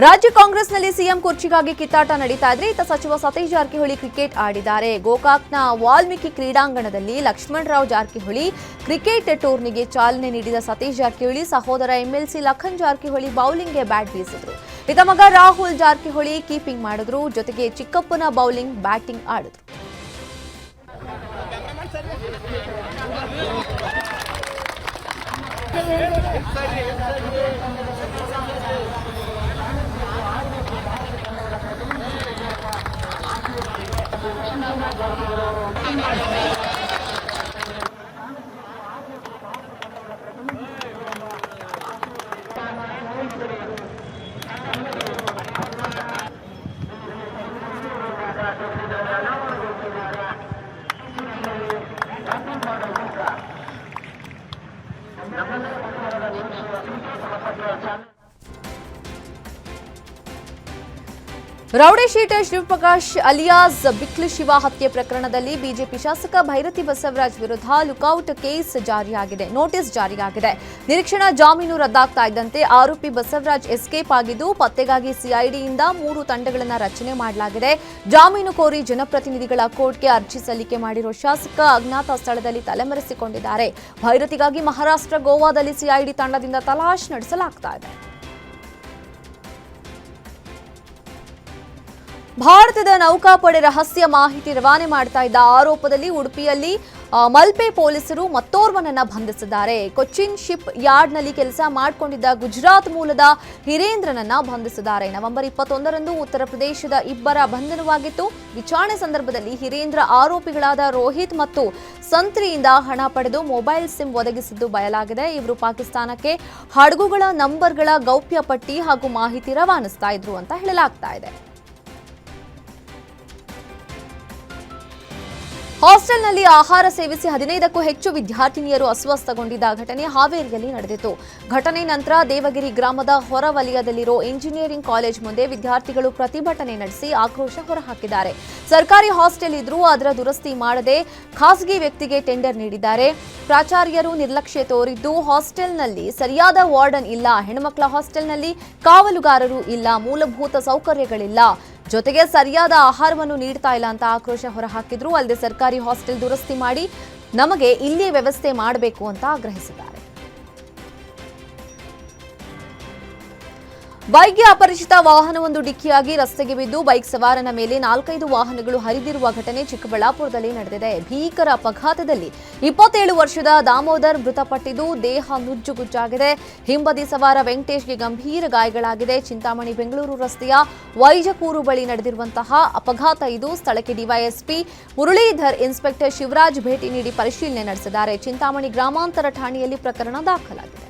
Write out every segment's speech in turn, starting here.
ರಾಜ್ಯ ಕಾಂಗ್ರೆಸ್ನಲ್ಲಿ ಸಿಎಂ ಕುರ್ಚಿಗಾಗಿ ಕಿತ್ತಾಟ ನಡೀತಾ ಇದ್ರೆ ಇತ್ತ ಸಚಿವ ಸತೀಶ್ ಜಾರಕಿಹೊಳಿ ಕ್ರಿಕೆಟ್ ಆಡಿದ್ದಾರೆ. ಗೋಕಾಕ್ನ ವಾಲ್ಮೀಕಿ ಕ್ರೀಡಾಂಗಣದಲ್ಲಿ ಲಕ್ಷ್ಮಣರಾವ್ ಜಾರಕಿಹೊಳಿ ಕ್ರಿಕೆಟ್ ಟೂರ್ನಿಗೆ ಚಾಲನೆ ನೀಡಿದ ಸತೀಶ್ ಜಾರಕಿಹೊಳಿ ಸಹೋದರ ಎಂಎಲ್ಸಿ ಲಖನ್ ಜಾರಕಿಹೊಳಿ ಬೌಲಿಂಗ್ಗೆ ಬ್ಯಾಟ್ ಬೀಸಿದ್ರು. ಇತ್ತ ಮಗ ರಾಹುಲ್ ಜಾರಕಿಹೊಳಿ ಕೀಪಿಂಗ್ ಮಾಡಿದ್ರು. ಜೊತೆಗೆ ಚಿಕ್ಕಪ್ಪನ ಬೌಲಿಂಗ್ ಬ್ಯಾಟಿಂಗ್ ಆಡಿದ್ರು. Rowdy sheeter Shivaprakash alias Biklu Shiva ಹತ್ಯೆ ಪ್ರಕರಣದಲ್ಲಿ ಬಿಜೆಪಿ ಶಾಸಕ ಭೈರತಿ ಬಸವರಾಜ್ ವಿರುದ್ಧ ಲುಕೌಟ್ ನೋಟಿಸ್ ಜಾರಿಯಾಗಿದೆ. ನಿರೀಕ್ಷಣಾ ಜಾಮೀನು ರದ್ದಾಗ್ತಾ ಇದ್ದಂತೆ ಆರೋಪಿ ಬಸವರಾಜ್ ಎಸ್ಕೇಪ್ ಆಗಿದ್ದು ಪತ್ತೆಗಾಗಿ ಸಿಐಡಿಯಿಂದ 3 ತಂಡಗಳನ್ನು ರಚನೆ ಮಾಡಲಾಗಿದೆ. ಜಾಮೀನು ಕೋರಿ ಜನಪ್ರತಿನಿಧಿಗಳ ಕೋರ್ಟ್ಗೆ ಅರ್ಜಿ ಸಲ್ಲಿಕೆ ಮಾಡಿರುವ ಶಾಸಕ ಅಜ್ಞಾತ ಸ್ಥಳದಲ್ಲಿ ತಲೆಮರೆಸಿಕೊಂಡಿದ್ದಾರೆ. ಭೈರತಿಗಾಗಿ ಮಹಾರಾಷ್ಟ್ರ ಗೋವಾದಲ್ಲಿ ಸಿಐಡಿ ತಂಡದಿಂದ ತಲಾಶ್ ನಡೆಸಲಾಗ್ತಾ ಇದೆ. ಭಾರತದ ನೌಕಾಪಡೆ ರಹಸ್ಯ ಮಾಹಿತಿ ರವಾನೆ ಮಾಡ್ತಾ ಇದ್ದ ಆರೋಪದಲ್ಲಿ ಉಡುಪಿಯಲ್ಲಿ ಮಲ್ಪೆ ಪೊಲೀಸರು ಮತ್ತೋರ್ವನನ್ನ ಬಂಧಿಸಿದ್ದಾರೆ. ಕೊಚ್ಚಿನ್ ಶಿಪ್ ಯಾರ್ಡ್ನಲ್ಲಿ ಕೆಲಸ ಮಾಡಿಕೊಂಡಿದ್ದ ಗುಜರಾತ್ ಮೂಲದ ಹಿರೇಂದ್ರನನ್ನ ಬಂಧಿಸಿದ್ದಾರೆ. ನವೆಂಬರ್ 21ರಂದು ಉತ್ತರ ಪ್ರದೇಶದ ಇಬ್ಬರ ಬಂಧನವಾಗಿತ್ತು. ವಿಚಾರಣೆ ಸಂದರ್ಭದಲ್ಲಿ ಹಿರೇಂದ್ರ ಆರೋಪಿಗಳಾದ ರೋಹಿತ್ ಮತ್ತು ಸಂತ್ರಿಯಿಂದ ಹಣ ಪಡೆದು ಮೊಬೈಲ್ ಸಿಮ್ ಒದಗಿಸಿದ್ದು ಬಯಲಾಗಿದೆ. ಇವರು ಪಾಕಿಸ್ತಾನಕ್ಕೆ ಹಡಗುಗಳ ನಂಬರ್ಗಳ ಗೌಪ್ಯ ಪಟ್ಟಿ ಹಾಗೂ ಮಾಹಿತಿ ರವಾನಿಸ್ತಾ ಇದ್ರು ಅಂತ ಹೇಳಲಾಗ್ತಾ ಇದೆ. ಹಾಸ್ಟೆಲ್ನಲ್ಲಿ ಆಹಾರ ಸೇವಿಸಿ 15ಕ್ಕೂ ಹೆಚ್ಚು ವಿದ್ಯಾರ್ಥಿನಿಯರು ಅಸ್ವಸ್ಥಗೊಂಡಿದ್ದ ಘಟನೆ ಹಾವೇರಿಯಲ್ಲಿ ನಡೆದಿತ್ತು. ಘಟನೆ ನಂತರ ದೇವಗಿರಿ ಗ್ರಾಮದ ಹೊರವಲಯದಲ್ಲಿರೋ ಇಂಜಿನಿಯರಿಂಗ್ ಕಾಲೇಜ್ ಮುಂದೆ ವಿದ್ಯಾರ್ಥಿಗಳು ಪ್ರತಿಭಟನೆ ನಡೆಸಿ ಆಕ್ರೋಶ ಹೊರಹಾಕಿದ್ದಾರೆ. ಸರ್ಕಾರಿ ಹಾಸ್ಟೆಲ್ ಇದ್ರೂ ಅದರ ದುರಸ್ತಿ ಮಾಡದೆ ಖಾಸಗಿ ವ್ಯಕ್ತಿಗೆ ಟೆಂಡರ್ ನೀಡಿದ್ದಾರೆ. ಪ್ರಾಚಾರ್ಯರು ನಿರ್ಲಕ್ಷ್ಯ ತೋರಿದ್ದು ಹಾಸ್ಟೆಲ್ನಲ್ಲಿ ಸರಿಯಾದ ವಾರ್ಡನ್ ಇಲ್ಲ, ಹೆಣ್ಣುಮಕ್ಕಳ ಹಾಸ್ಟೆಲ್ನಲ್ಲಿ ಕಾವಲುಗಾರರು ಇಲ್ಲ, ಮೂಲಭೂತ ಸೌಕರ್ಯಗಳಿಲ್ಲ, ಜೊತೆಗೆ ಸರಿಯಾದ ಆಹಾರವನ್ನು ನೀಡ್ತಾ ಇಲ್ಲ ಅಂತ ಆಕ್ರೋಶ ಹೊರಹಾಕಿದ್ರು. ಅಲ್ಲದೆ ಸರ್ಕಾರಿ ಹಾಸ್ಟೆಲ್ ದುರಸ್ತಿ ಮಾಡಿ ನಮಗೆ ಇಲ್ಲಿ ವ್ಯವಸ್ಥೆ ಮಾಡಬೇಕು ಅಂತ ಆಗ್ರಹಿಸಿದ್ದಾರೆ. ಬೈಕ್ಗೆ ಅಪರಿಚಿತ ವಾಹನವೊಂದು ಡಿಕ್ಕಿಯಾಗಿ ರಸ್ತೆಗೆ ಬಿದ್ದು ಬೈಕ್ ಸವಾರನ ಮೇಲೆ 4-5 ವಾಹನಗಳು ಹರಿದಿರುವ ಘಟನೆ ಚಿಕ್ಕಬಳ್ಳಾಪುರದಲ್ಲಿ ನಡೆದಿದೆ. ಭೀಕರ ಅಪಘಾತದಲ್ಲಿ 27 ವರ್ಷದ ದಾಮೋದರ್ ಮೃತಪಟ್ಟಿದ್ದು ದೇಹ ನುಜ್ಜುಗುಜ್ಜಾಗಿದೆ. ಹಿಂಬದಿ ಸವಾರ ವೆಂಕಟೇಶ್ಗೆ ಗಂಭೀರ ಗಾಯಗಳಾಗಿದೆ. ಚಿಂತಾಮಣಿ ಬೆಂಗಳೂರು ರಸ್ತೆಯ ವೈಜಕೂರು ಬಳಿ ನಡೆದಿರುವಂತಹ ಅಪಘಾತ ಇದು. ಸ್ಥಳಕ್ಕೆ ಡಿವೈಎಸ್ಪಿ ಮುರಳೀಧರ್, ಇನ್ಸ್ಪೆಕ್ಟರ್ ಶಿವರಾಜ್ ಭೇಟಿ ನೀಡಿ ಪರಿಶೀಲನೆ ನಡೆಸಿದ್ದಾರೆ. ಚಿಂತಾಮಣಿ ಗ್ರಾಮಾಂತರ ಠಾಣೆಯಲ್ಲಿ ಪ್ರಕರಣ ದಾಖಲಾಗಿದೆ.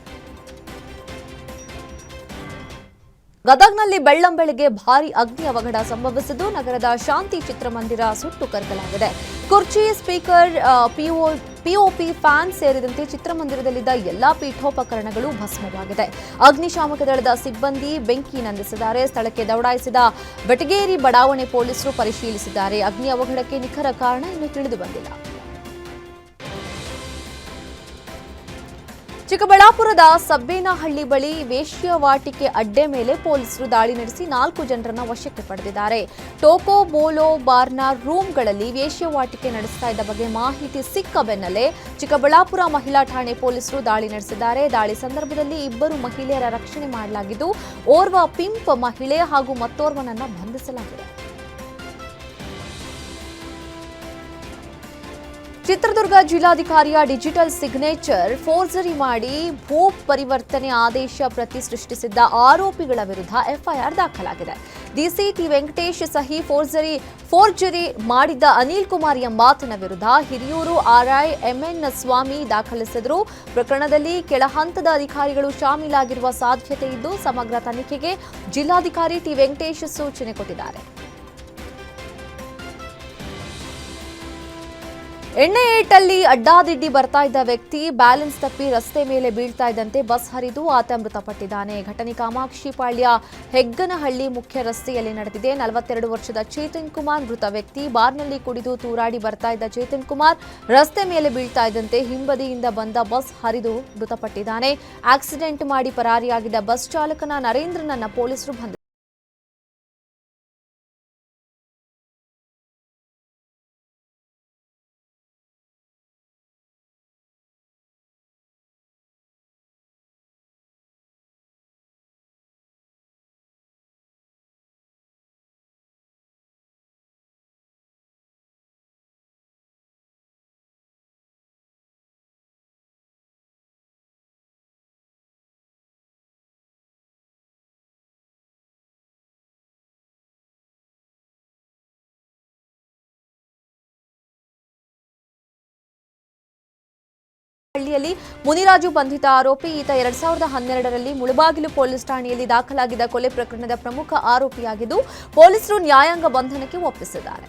ಗದಗ್ನಲ್ಲಿ ಬೆಳ್ಳಂಬೆಳಗ್ಗೆ ಭಾರೀ ಅಗ್ನಿ ಅವಘಡ ಸಂಭವಿಸಿದ್ದು ನಗರದ ಶಾಂತಿ ಚಿತ್ರಮಂದಿರ ಸುಟ್ಟು ಕರಕಲಾಗಿದೆ. ಕುರ್ಚಿ, ಸ್ಪೀಕರ್, ಪಿಒಪಿ, ಫ್ಯಾನ್ ಸೇರಿದಂತೆ ಚಿತ್ರಮಂದಿರದಲ್ಲಿದ್ದ ಎಲ್ಲಾ ಪೀಠೋಪಕರಣಗಳು ಭಸ್ಮವಾಗಿದೆ. ಅಗ್ನಿಶಾಮಕ ದಳದ ಸಿಬ್ಬಂದಿ ಬೆಂಕಿ ನಂದಿಸಿದ್ದಾರೆ. ಸ್ಥಳಕ್ಕೆ ದೌಡಾಯಿಸಿದ ಬೆಟಗೇರಿ ಬಡಾವಣೆ ಪೊಲೀಸರು ಪರಿಶೀಲಿಸಿದ್ದಾರೆ. ಅಗ್ನಿ ಅವಘಡಕ್ಕೆ ನಿಖರ ಕಾರಣ ಇನ್ನೂ ತಿಳಿದು ಬಂದಿಲ್ಲ. ಚಿಕ್ಕಬಳ್ಳಾಪುರದ ಸಬ್ಬೇನಹಳ್ಳಿ ಬಳಿ ವೇಶ್ಯಾವಾಟಿಕೆ ಅಡ್ಡೆ ಮೇಲೆ ಪೊಲೀಸರು ದಾಳಿ ನಡೆಸಿ 4 ಜನರನ್ನ ವಶಕ್ಕೆ ಪಡೆದಿದ್ದಾರೆ. ಟೋಕೋ ಬೋಲೋ ಬಾರ್ನ ರೂಮ್ಗಳಲ್ಲಿ ವೇಶ್ಯಾವಾಟಿಕೆ ನಡೆಸ್ತಾ ಇದ್ದ ಬಗ್ಗೆ ಮಾಹಿತಿ ಸಿಕ್ಕ ಬೆನ್ನಲ್ಲೇ ಚಿಕ್ಕಬಳ್ಳಾಪುರ ಮಹಿಳಾ ಠಾಣೆ ಪೊಲೀಸರು ದಾಳಿ ನಡೆಸಿದ್ದಾರೆ. ದಾಳಿ ಸಂದರ್ಭದಲ್ಲಿ 2 ಮಹಿಳೆಯರ ರಕ್ಷಣೆ ಮಾಡಲಾಗಿದ್ದು ಓರ್ವ ಪಿಂಪ್ ಮಹಿಳೆ ಹಾಗೂ ಮತ್ತೋರ್ವನನ್ನ ಬಂಧಿಸಲಾಗಿದೆ. ಚಿತ್ರದುರ್ಗ ಜಿಲ್ಲಾಧಿಕಾರಿಯ ಡಿಜಿಟಲ್ ಸಿಗ್ನೇಚರ್ ಫೋರ್ಜರಿ ಮಾಡಿ ಭೂ ಪರಿವರ್ತನೆ ಆದೇಶ ಪ್ರತಿ ಸೃಷ್ಟಿಸಿದ್ದ ಆರೋಪಿಗಳ ವಿರುದ್ಧ ಎಫ್ಐಆರ್ ದಾಖಲಾಗಿದೆ. ಡಿಸಿ ಟಿ ವೆಂಕಟೇಶ್ ಸಹಿ ಫೋರ್ಜರಿ ಮಾಡಿದ್ದ ಅನಿಲ್ ಕುಮಾರ್ ಎಂಬಾತನ ವಿರುದ್ಧ ಹಿರಿಯೂರು ಆರ್ಐ ಎಂಎನ್ ಸ್ವಾಮಿ ದಾಖಲಿಸಿದರು. ಪ್ರಕರಣದಲ್ಲಿ ಕೆಳ ಹಂತದ ಅಧಿಕಾರಿಗಳು ಶಾಮೀಲಾಗಿರುವ ಸಾಧ್ಯತೆ ಇದ್ದು ಸಮಗ್ರ ತನಿಖೆಗೆ ಜಿಲ್ಲಾಧಿಕಾರಿ ಟಿ ವೆಂಕಟೇಶ್ ಸೂಚನೆ ಕೊಟ್ಟಿದ್ದಾರೆ. ಎಣ್ಣೆ ಏಟಲ್ಲಿ ಅಡ್ಡಾದಿಡ್ಡಿ ಬರ್ತಾ ಇದ್ದ ವ್ಯಕ್ತಿ ಬ್ಯಾಲೆನ್ಸ್ ತಪ್ಪಿ ರಸ್ತೆ ಮೇಲೆ ಬೀಳ್ತಾ ಇದ್ದಂತೆ ಬಸ್ ಹರಿದು ಆತ ಮೃತಪಟ್ಟಿದ್ದಾನೆ. ಘಟನೆ ಕಾಮಾಕ್ಷಿಪಾಳ್ಯ ಹೆಗ್ಗನಹಳ್ಳಿ ಮುಖ್ಯ ರಸ್ತೆಯಲ್ಲಿ ನಡೆದಿದೆ. 42 ವರ್ಷದ ಚೇತನ್ ಕುಮಾರ್ ಮೃತ ವ್ಯಕ್ತಿ. ಬಾರ್ನಲ್ಲಿ ಕುಡಿದು ತೂರಾಡಿ ಬರ್ತಾ ಇದ್ದ ಚೇತನ್ ಕುಮಾರ್ ರಸ್ತೆ ಮೇಲೆ ಬೀಳ್ತಾ ಇದ್ದಂತೆ ಹಿಂಬದಿಯಿಂದ ಬಂದ ಬಸ್ ಹರಿದು ಮೃತಪಟ್ಟಿದ್ದಾನೆ. ಆಕ್ಸಿಡೆಂಟ್ ಮಾಡಿ ಪರಾರಿಯಾಗಿದ್ದ ಬಸ್ ಚಾಲಕನ ನರೇಂದ್ರನನ್ನ ಪೊಲೀಸರು ಬಂಧಿಸಿದ್ದಾರೆ. ಹಳ್ಳಿಯಲ್ಲಿ ಮುನಿರಾಜು ಬಂಧಿತ ಆರೋಪಿ. ಈತ 2012ರಲ್ಲಿ ಮುಳಬಾಗಿಲು ಪೊಲೀಸ್ ಠಾಣೆಯಲ್ಲಿ ದಾಖಲಾಗಿದ್ದ ಕೊಲೆ ಪ್ರಕರಣದ ಪ್ರಮುಖ ಆರೋಪಿಯಾಗಿದ್ದು ಪೊಲೀಸರು ನ್ಯಾಯಾಂಗ ಬಂಧನಕ್ಕೆ ಒಪ್ಪಿಸಿದ್ದಾರೆ.